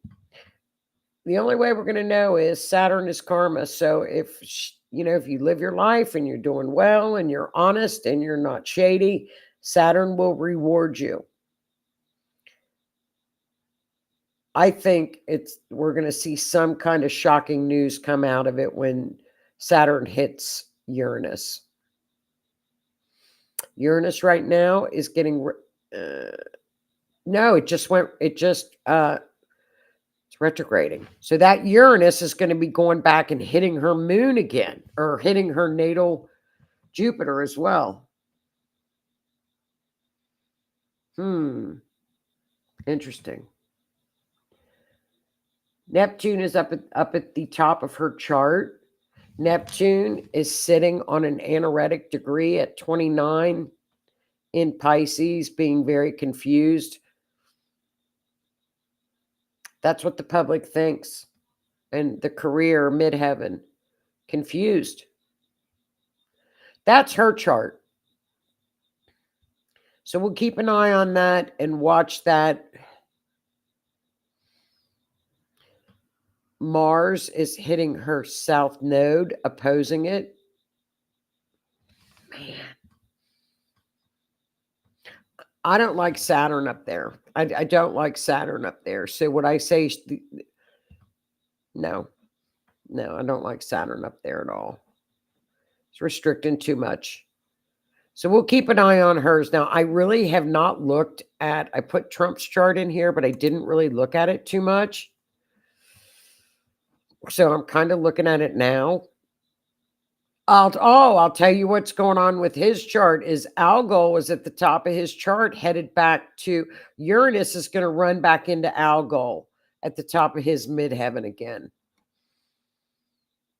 The only way we're going to know is Saturn is karma. So if you live your life and you're doing well and you're honest and you're not shady, Saturn will reward you. I think we're going to see some kind of shocking news come out of it when Saturn hits Uranus. Uranus right now is getting it's retrograding. So that Uranus is going to be going back and hitting her moon again, or hitting her natal Jupiter as well. Interesting. Neptune is up at the top of her chart. Neptune is sitting on an anaretic degree at 29 in Pisces, being very confused. That's what the public thinks. And the career, midheaven, confused. That's her chart. So we'll keep an eye on that and watch that. Mars is hitting her south node, opposing it. Man. I don't like Saturn up there. I don't like Saturn up there. So what I say, no, I don't like Saturn up there at all. It's restricting too much. So we'll keep an eye on hers. Now, I really have not looked at, I put Trump's chart in here, but I didn't really look at it too much. So I'm kind of looking at it now. I'll tell you what's going on with his chart is Algol is at the top of his chart, headed back to Uranus is going to run back into Algol at the top of his midheaven again.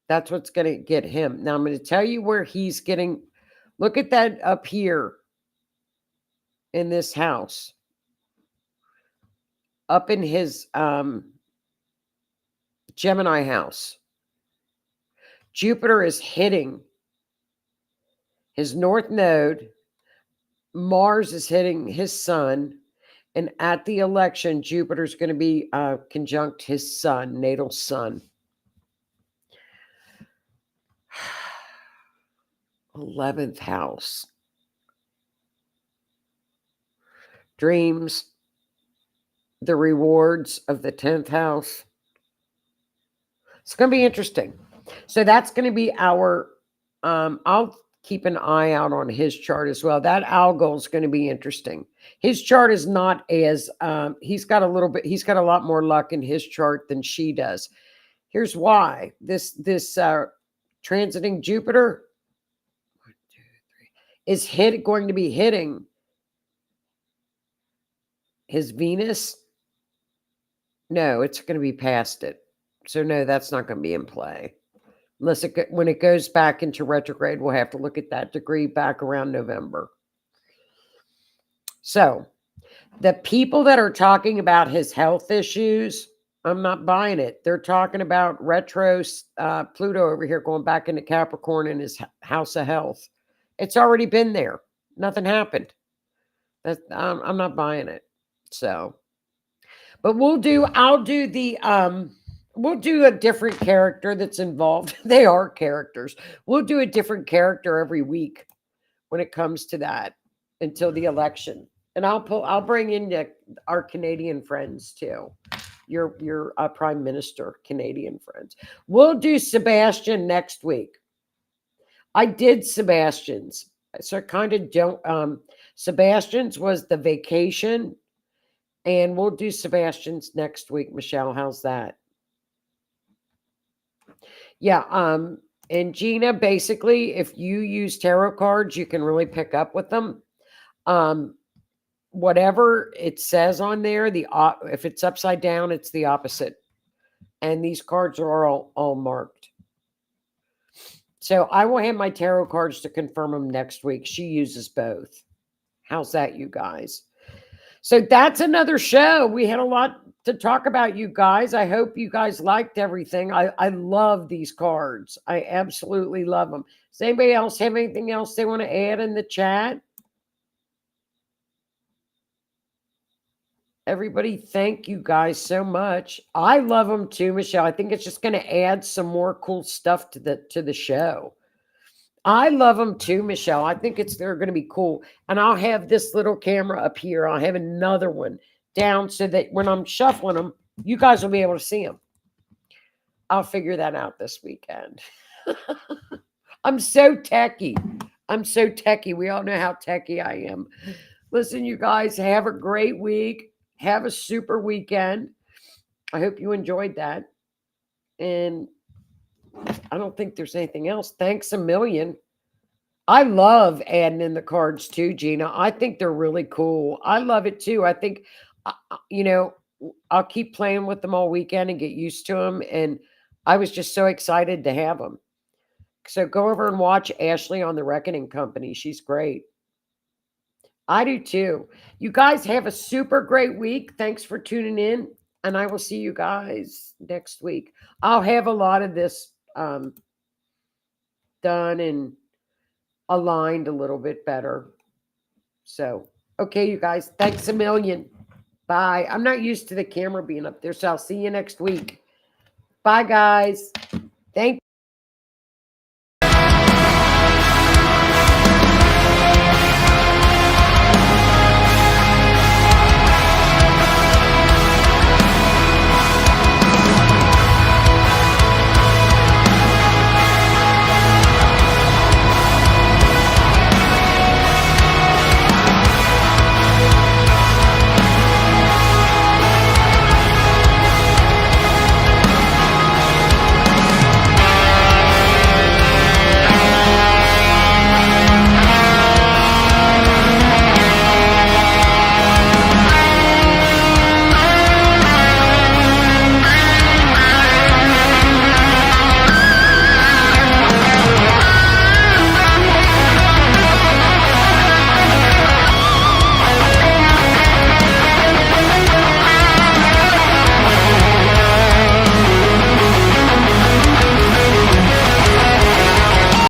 That's what's going to get him. Now I'm going to tell you where he's getting. Look at that up here in this house. Up in his Gemini house. Jupiter is hitting his north node. Mars is hitting his sun. And at the election, Jupiter's going to be conjunct his sun, natal sun. 11th house. Dreams. The rewards of the 10th house. It's going to be interesting. So that's going to be our, I'll keep an eye out on his chart as well. That Algol is going to be interesting. His chart is not as, he's got a lot more luck in his chart than she does. Here's why. This transiting Jupiter is going to be hitting his Venus. No, it's going to be past it. So no, that's not going to be in play. Unless when it goes back into retrograde, we'll have to look at that degree back around November. So the people that are talking about his health issues, I'm not buying it. They're talking about retro Pluto over here going back into Capricorn in his house of health. It's already been there. Nothing happened. I'm not buying it. So, but we'll do a different character that's involved. They are characters. We'll do a different character every week when it comes to that until the election. And I'll bring in our Canadian friends too. Your Prime Minister Canadian friends. We'll do Sebastian next week. I did Sebastian's. So I kind of don't Sebastian's was the vacation. And we'll do Sebastian's next week, Michelle. How's that? Yeah. And Gina, basically, if you use tarot cards, you can really pick up with them. Whatever it says on there, if it's upside down, it's the opposite. And these cards are all marked. So I will have my tarot cards to confirm them next week. She uses both. How's that, you guys? So that's another show. We had a lot to talk about, you guys. I hope you guys liked everything. I love these cards. I absolutely love them. Does anybody else have anything else they want to add in the chat? Everybody, thank you guys so much. I love them too, Michelle. I think it's just going to add some more cool stuff to the show. I love them too, Michelle. I think they're going to be cool. And I'll have this little camera up here. I'll have another one down so that when I'm shuffling them, you guys will be able to see them. I'll figure that out this weekend. I'm so techie. We all know how techie I am. Listen, you guys, have a great week. Have a super weekend. I hope you enjoyed that. And I don't think there's anything else. Thanks a million. I love adding in the cards too, Gina. I think they're really cool. I love it too. I think, I'll keep playing with them all weekend and get used to them. And I was just so excited to have them. So go over and watch Ashley on the Reckoning Company. She's great. I do too. You guys have a super great week. Thanks for tuning in. And I will see you guys next week. I'll have a lot of this done and aligned a little bit better. So, okay, you guys. Thanks a million. Bye. I'm not used to the camera being up there, so I'll see you next week. Bye, guys. Thank you.